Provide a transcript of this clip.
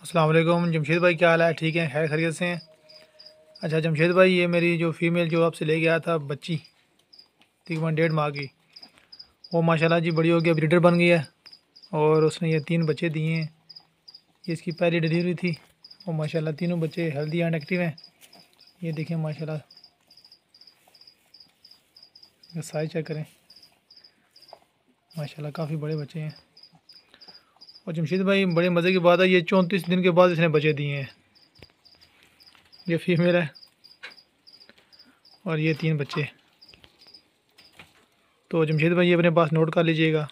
अस्सलाम वालेकुम जमशेद भाई, क्या हाल है? ठीक है, खैर खैरियत से हैं? अच्छा जमशेद भाई, ये मेरी जो फ़ीमेल जो आपसे ले गया था बच्ची, तकरीबन 1.5 माह की, वो माशाल्लाह जी बड़ी हो गई, ब्रीडर बन गई है और उसने ये 3 बच्चे दिए हैं। ये इसकी पहली डिलीवरी थी और माशाल्लाह तीनों बच्चे हेल्दी एंड एक्टिव हैं। ये देखें माशाल्लाह, साइज चेक करें, माशाल्लाह काफ़ी बड़े बच्चे हैं। और जमशेद भाई बड़े मज़े की बात है, ये 34 दिन के बाद इसने बच्चे दिए हैं। ये फीमेल है और ये 3 बच्चे। तो जमशेद भाई ये अपने पास नोट कर लीजिएगा।